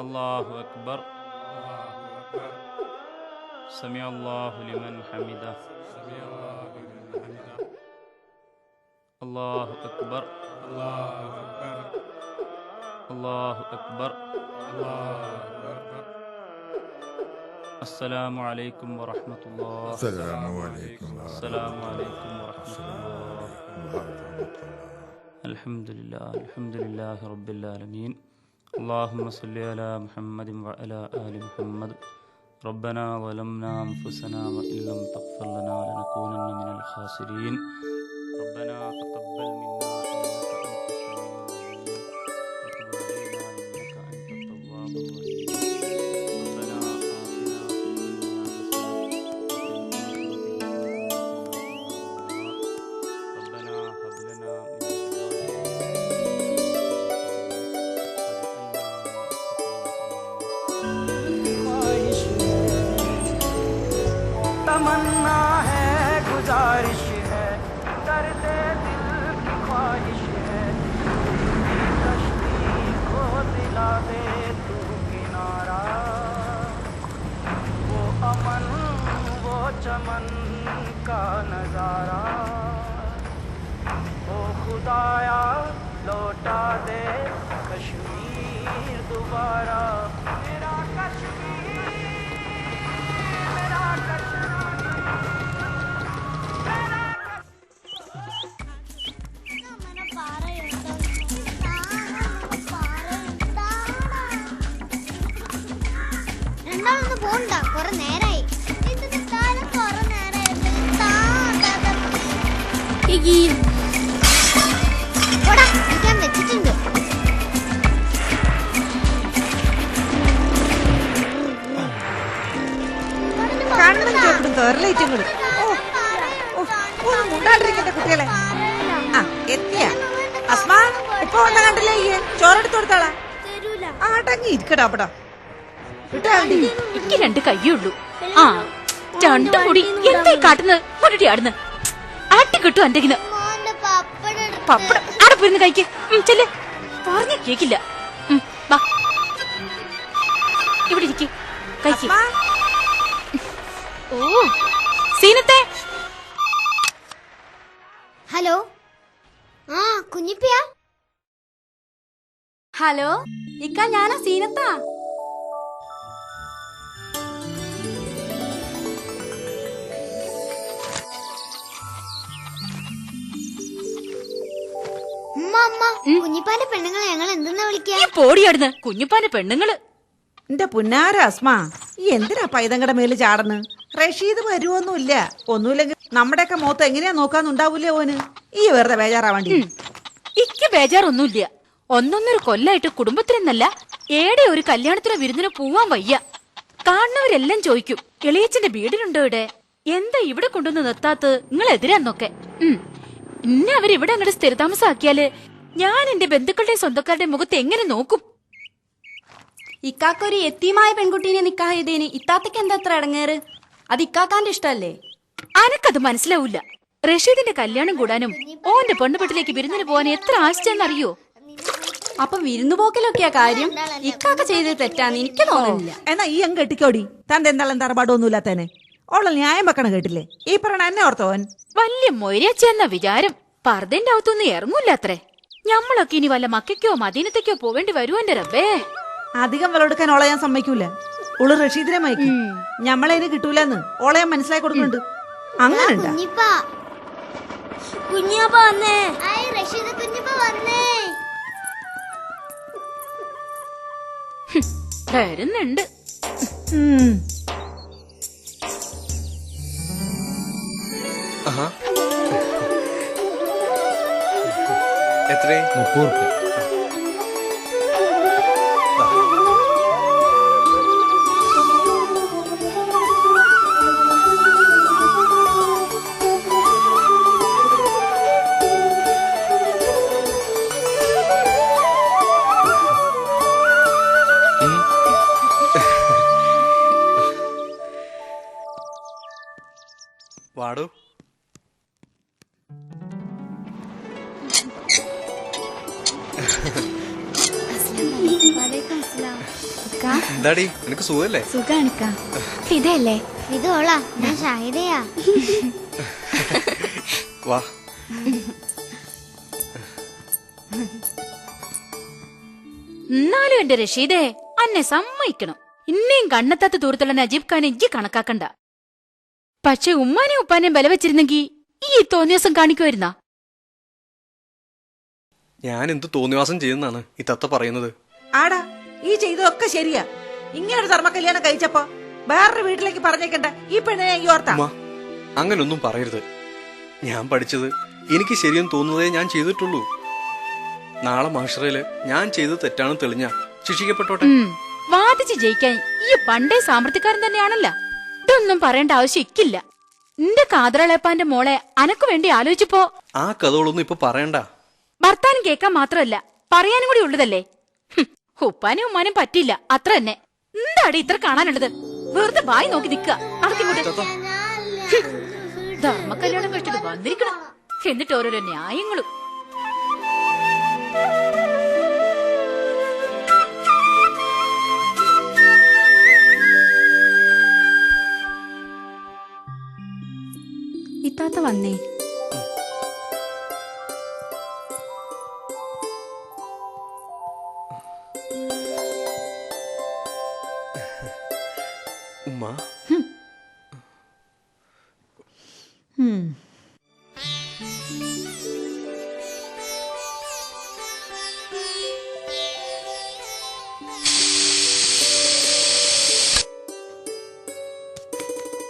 അല്ലാഹു അക്ബർ. സമിഅല്ലാഹു ലിമൻ ഹമിദ. അല്ലാഹു അക്ബർ. അല്ലാഹു അക്ബർ. അസ്സലാമു അലൈക്കും വറഹ്മത്തുള്ളാഹി. അസ്സലാമു അലൈക്കും വറഹ്മത്തുള്ളാഹി. അൽഹംദുലില്ലാഹി റബ്ബിൽ ആലമീൻ. اللهم صل على محمد وعلى آل محمد. ربنا ظلمنا أنفسنا وإن لم تغفر لنا لنكونن من الخاسرين. ربنا تقبل منا إنك أنت السميع العليم وتب علينا إنك أنت التواب الرحيم. ربنا آتنا في الدنيا حسنة وفي الآخرة حسنة وقنا عذاب النار. ربنا هب لنا من तमन्ना है, गुजारिश है, दर्दे दिल की ख्वाहिश है, कश्ती को दिला दे तू किनारा, वो अमन वो चमन का नजारा, ओ खुदाया लौटा दे कश्मीर दोबारा, मेरा कश्मीर, मेरा कश्मीर। രണ്ടാളൊന്ന് പോണ്ട, കൊറേ നേരായി. ഞാൻ വെച്ചിട്ടുണ്ട്. കുട്ടികളെ എത്തിയ അസ്മാ ഇപ്പൊ വന്ന കണ്ടില്ലേ ചോറെടുത്ത് കൊടുത്താളാ. ആട്ടങ്ങി ഇരിക്കടാ അപ്പടാ. എനിക്ക് രണ്ട് കയ്യുള്ളൂ. ആ രണ്ടും കൂടി എന്തായി കാട്ടുന്നത്? കൊണ്ടിട്ട് ആടുന്ന് ആട്ടി കിട്ടും എന്റെ പപ്പടം ആടെ പോയിരുന്ന് കഴിക്ക്. ചെല്ലേ പറഞ്ഞ കേക്കില്ല. ഇവിടെ ഇരിക്കും കഴിക്ക്. ഓ സീനത്തെ. ഹലോ, ആ കുഞ്ഞിപ്പിയാ. ഹലോ ഇക്ക, ഞാനാ സീനത്താ. കുഞ്ഞിപ്പാന്റെ പെണ്ണുങ്ങളെ ഞങ്ങൾ എന്തെന്നാ വിളിക്കാ? പോടിയാടുന്ന് കുഞ്ഞിപ്പാന്റെ പെണ്ണുങ്ങള്. എന്റെ പുന്നാര അസ്മാ, ഈ എന്തിനാ പൈതങ്ങടെ മേല് ചാടന്ന്? റഷീദ് വരുവൊന്നുമില്ല. ഒന്നുമില്ലെങ്കിൽ നമ്മുടെയൊക്കെ മുഖത്ത് എങ്ങനെയാ നോക്കാന്നുണ്ടാവൂലേ ഓന്? ഈ വെറുതെ ബേജാറാവേണ്ടി. ഇക്ക് ബേജാറൊന്നുമില്ല. ഒന്നൊന്നര കൊല്ലായിട്ട് കുടുംബത്തിനെന്നല്ല ഏടെ ഒരു കല്യാണത്തിനോ വിരുന്നിനോ പോവാൻ വയ്യ. കാണുന്നവരെല്ലാം ചോദിക്കും, എളിയച്ചന്റെ വീടിനുണ്ടോ ഇവിടെ? എന്താ ഇവിടെ കൊണ്ടുവന്ന് നിർത്താത്ത? നിങ്ങൾ എതിരാന്നൊക്കെ. ഇന്നെ അവരിവിടെ അങ്ങോട്ട് സ്ഥിരതാമസാക്കിയാല് ഞാൻ എന്റെ ബന്ധുക്കളുടെയും സ്വന്തക്കാരുടെയും മുഖത്ത് എങ്ങനെ നോക്കും? ഇക്കാക്കൊരു എത്തിയുമായ പെൺകുട്ടീനെ നിക്കാഹ് ചെയ്തേന് ഇത്താത്തക്ക് എന്താ അത്ര ഇടങ്ങേറ്? അത് ഇക്കാക്കാന്റെ ഇഷ്ടല്ലേ? അനക്കത് മനസ്സിലാവൂല. റഷീദിന്റെ കല്യാണം കൂടാനും ഓന്റെ പെണ്ണുപെട്ടിലേക്ക് വിരുന്നിന് പോകാൻ എത്ര ആശിച്ചെന്നറിയോ? അപ്പൊ വിരുന്നുപോക്കലൊക്കെയാ കാര്യം. ഇക്കാക്ക ചെയ്തത് തെറ്റാന്ന് എനിക്ക് തോന്നുന്നില്ല. എന്നാ ഈ അങ്ങ് കെട്ടിക്കോടി. തന്റെ എന്താളും തറപാടൊന്നുമില്ലാത്തന്നെ ഓളെ ന്യായം വെക്കണ കേട്ടില്ലേ? ഈ പറയണ എന്നെ ഓർത്തോൻ വല്യ മൊയരച്ചെന്ന വിചാരം പർദ്ദന്റെ അകത്തൊന്നും ഇറങ്ങൂലത്രേ. ഞമ്മളൊക്കെ ഇനി വല്ല മക്കയ്ക്കോ മദീനത്തേക്കോ പോവേണ്ടി വരുമോ എന്റെ റബ്ബേ? അധികം വിലയെടുക്കാൻ ഓളെ ഞാൻ സമ്മതിക്കൂല. ഓള് റഷീദിനെ മയക്കും. ഞമ്മളതിന് കിട്ടൂലെന്ന് ഓളെ ഞാൻ മനസ്സിലാക്കി കൊടുക്കുന്നുണ്ട്. അങ്ങനെ വരുന്നുണ്ട്. എത്ര? 30 രൂപ. വാടു. എന്താടി നിനക്ക് സുഖല്ലേ? സുഖാണിക്കാ. ഇതല്ലേ ഇതോളാ ഞാൻ ഷാഹിദയാ. വാ. എന്നാലും എന്റെ റഷീദേ അന്നെ സമ്മതിക്കണം. ഇന്നേം കണ്ണെത്താത്ത ദൂരത്തുള്ള നജീബ് ഖാനെ ഇജ്ജ് കണക്കാക്കണ്ട. പക്ഷെ ഉമ്മാനെയും ഉപ്പാനെയും ബല വെച്ചിരുന്നെങ്കി ഈ തോന്നിയാസം കാണിക്കുമായിരുന്നാ? ഞാൻ എന്ത് തോന്നിവാസം ചെയ്യുന്നാണ് ഈ തത്ത പറയുന്നത്? ആടാ ഈ ചെയ്തതൊക്കെ ശരിയാ. ഇങ്ങനൊരു ധർമ്മ കല്യാണം കഴിച്ചപ്പോ വേറൊരു വീട്ടിലേക്ക് പറഞ്ഞേക്കണ്ട ഈ പെണ്ണെ ഈ ഓർത്താ. അങ്ങനൊന്നും പറയരുത്. ഞാൻ പഠിച്ചത് എനിക്ക് ശരിയെന്ന് തോന്നുന്നതേ ഞാൻ ചെയ്തിട്ടുള്ളൂ. നാളെ മാഷറയില് ഞാൻ ചെയ്തത് തെറ്റാണെന്ന് തെളിഞ്ഞ ശിക്ഷിക്കപ്പെട്ടോട്ടെ. വാദിച്ച് ജയിക്കാൻ ഈ പണ്ടേ സാമ്പത്തികാരൻ തന്നെയാണല്ല. ഇതൊന്നും പറയേണ്ട ആവശ്യം ഇക്കില്ല. നിന്റെ കാതറളേപ്പാന്റെ മോളെ അനക്ക് വേണ്ടി ആലോചിച്ചപ്പോ ആ കഥകളൊന്നും ഇപ്പൊ പറയണ്ട. ഭർത്താനും കേൾക്കാൻ മാത്രമല്ല പറയാനും കൂടി ഉള്ളതല്ലേ. ഉപ്പാനും ഉമ്മാനും പറ്റില്ല അത്ര തന്നെ. എന്താടി ഇത്ര കാണാനുള്ളത്? വെറുതെ വായി നോക്കി നിക്ക. നടക്കിങ്ങോട്ട്. ധർമ്മ കല്യാണം കഴിച്ചിട്ട് വന്നിരിക്കണം. എന്നിട്ട് ഓരോരോ ന്യായങ്ങളും. ഇത്താത്ത വന്നേ. ഉമ്മ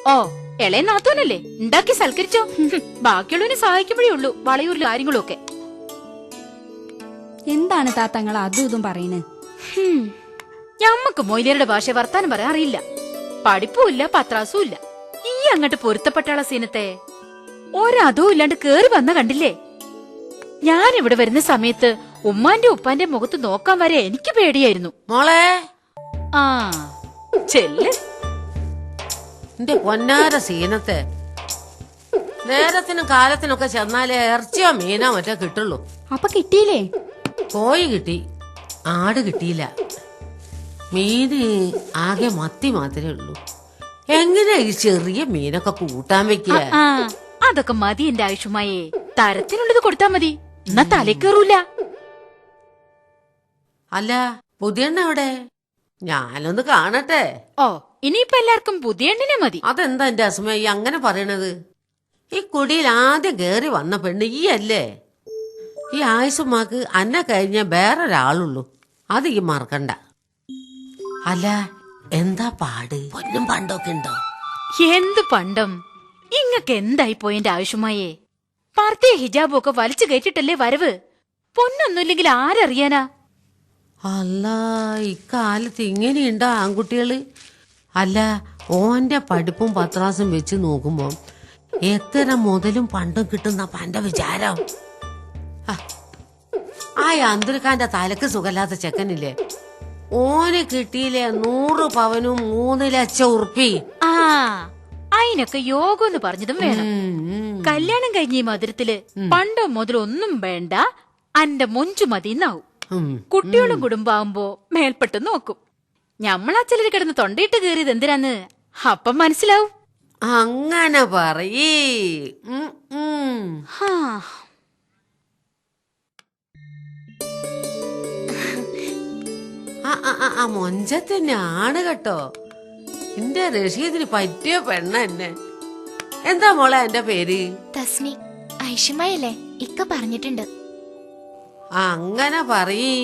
ഓ ഇളയ നാത്തോനല്ലേ ഉണ്ടാക്കി സൽക്കരിച്ചോ. ബാക്കിയുള്ളവനെ സഹായിക്കുമ്പോഴേ ഉള്ളൂ വളയൂരിലെ കാര്യങ്ങളും ഒക്കെ. എന്താണ് താത്തങ്ങൾ അതും ഇതും പറയണേ? ഞമ്മക്ക് മൊയ്ലിയരുടെ ഭാഷ വർത്താനം പറയാൻ അറിയില്ല. പഠിപ്പും ഇല്ല പത്രാസും ഇല്ല. ഈ അങ്ങോട്ട് പൊരുത്തപ്പെട്ടാള സീനത്തെ ഒരതും ഇല്ലാണ്ട് കേറി വന്ന കണ്ടില്ലേ? ഞാൻ ഇവിടെ വരുന്ന സമയത്ത് ഉമ്മാന്റെ ഉപ്പാന്റെ മുഖത്ത് നോക്കാൻ വരെ എനിക്ക് പേടിയായിരുന്നു. മോളെ ആ ചെല്ല്. എന്റെ പൊന്നാര സീനത്തെ നേരത്തിനും കാലത്തിനൊക്കെ ചെന്നാലേ ഇറച്ചിയോ മീനോ മറ്റോ കിട്ടുള്ളൂ. അപ്പൊ കിട്ടിയില്ലേ? കോഴി കിട്ടി, ആട് കിട്ടിയില്ല. മീന് ആകെ മത്തി മാത്രമേ ഉള്ളൂ. എങ്ങനെയാ ഈ ചെറിയ മീനൊക്കെ കൂട്ടാൻ വെക്കുക? അതൊക്കെ മതി എന്റെ ആവശ്യമായേ. തരത്തിനുള്ളത് കൊടുത്താ മതി. എന്നാ തലക്കേറൂല. അല്ല പുതിയെണ്ണ എവിടെ? ഞാനൊന്ന് കാണട്ടെ. ഓ ഇനിയിപ്പൊ എല്ലാവർക്കും പുതിയ എണ്ണിനെ മതി. അതെന്താ എന്റെ അസുമ ഈ അങ്ങനെ പറയണത്? ഈ കുടിയിൽ ആദ്യം കേറി വന്ന പെണ്ണ് ഈ അല്ലേ? ഈ ആയുസുമാക്ക് അന്നെ കഴിഞ്ഞ വേറൊരാളുള്ളൂ. അത് ഈ മറക്കണ്ട. അല്ല എന്താ പാട്? പൊന്നും പണ്ടൊക്കെ ഉണ്ടോ? എന്ത് പണ്ടം? ഇങ്ങക്ക് എന്തായി പോയെന്റെ ആവശ്യമായേ? പാർത്തിയ ഹിജാബും ഒക്കെ വലിച്ചു കയറ്റിട്ടല്ലേ വരവ്. പൊന്നൊന്നുമില്ലെങ്കിൽ ആരറിയാനാ? അല്ല ഇക്കാലത്ത് ഇങ്ങനെയുണ്ടോ ആൺകുട്ടികള്? അല്ല ഓന്റെ പഠിപ്പും പത്രാസും വെച്ച് നോക്കുമ്പോ എത്ര മുതലും പണ്ടും കിട്ടുന്ന പന്റെ വിചാരം. ആ അന്തരിക്കാന്റെ തലക്ക് സുഖമില്ലാത്ത ചെക്കനില്ലേ, ഓന് കിട്ടിയില്ലേ 100 പവനും 3 ലക്ഷം ഉറുപ്പി. ആ അതിനൊക്കെ യോഗം എന്ന് പറഞ്ഞതും വേണം. കല്യാണം കഴിഞ്ഞ ഈ മധുരത്തില് പണ്ടോ മുതലോ ഒന്നും വേണ്ട, അന്റെ മൊഞ്ചു മതിന്നാവും. കുട്ടികളും കുടുംബാവുമ്പോ മേൽപ്പെട്ട് നോക്കും. ഞമ്മളാ ചിലര് കിടന്ന് തൊണ്ടയിട്ട് കയറിയത് എന്തിനാന്ന് അപ്പം മനസ്സിലാവും. അങ്ങനെ പറയേ. ആ മൊഞ്ചത്തന്നെയാണ് കേട്ടോ. എന്റെ റഷീദിന് പറ്റിയ പെണ്ണ എന്നെ. എന്താ മോളെ എന്റെ പേര്? തസ്നി. ഐഷുമയല്ലേ ഇക്ക പറഞ്ഞിട്ടുണ്ട്. അങ്ങനെ പറയേ.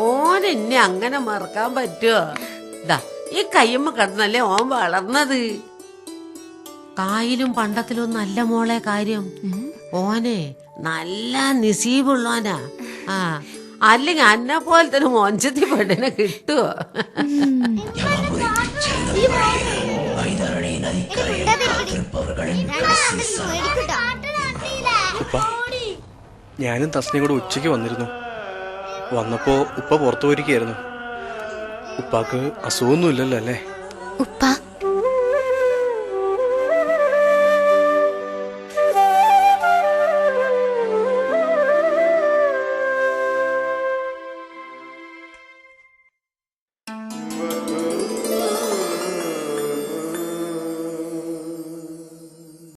ഓനെന്നെ അങ്ങനെ മറക്കാൻ പറ്റുമോ? ദാ ഈ കയ്യമ്മ കിടന്നല്ലേ ഓൻ വളർന്നത്. കായിലും പണ്ടത്തിലും നല്ല മോളെ കാര്യം. ഓനെ നല്ല നിസീബുള്ളോനാ. ആ അല്ലെങ്കിൽ അന്നെ പോലെ തന്നെ മൊഞ്ചത്തി പെണ്ണിനെ കിട്ടുവോ? ഞാനും തസ്നയും കൂടെ ഉച്ചയ്ക്ക് വന്നിരുന്നു. വന്നപ്പോ ഉപ്പ പുറത്തു പോയിരിക്കുകയായിരുന്നു. ഉപ്പാക്ക് അസുഖമൊന്നും ഇല്ലല്ലോ അല്ലേ? ഉപ്പ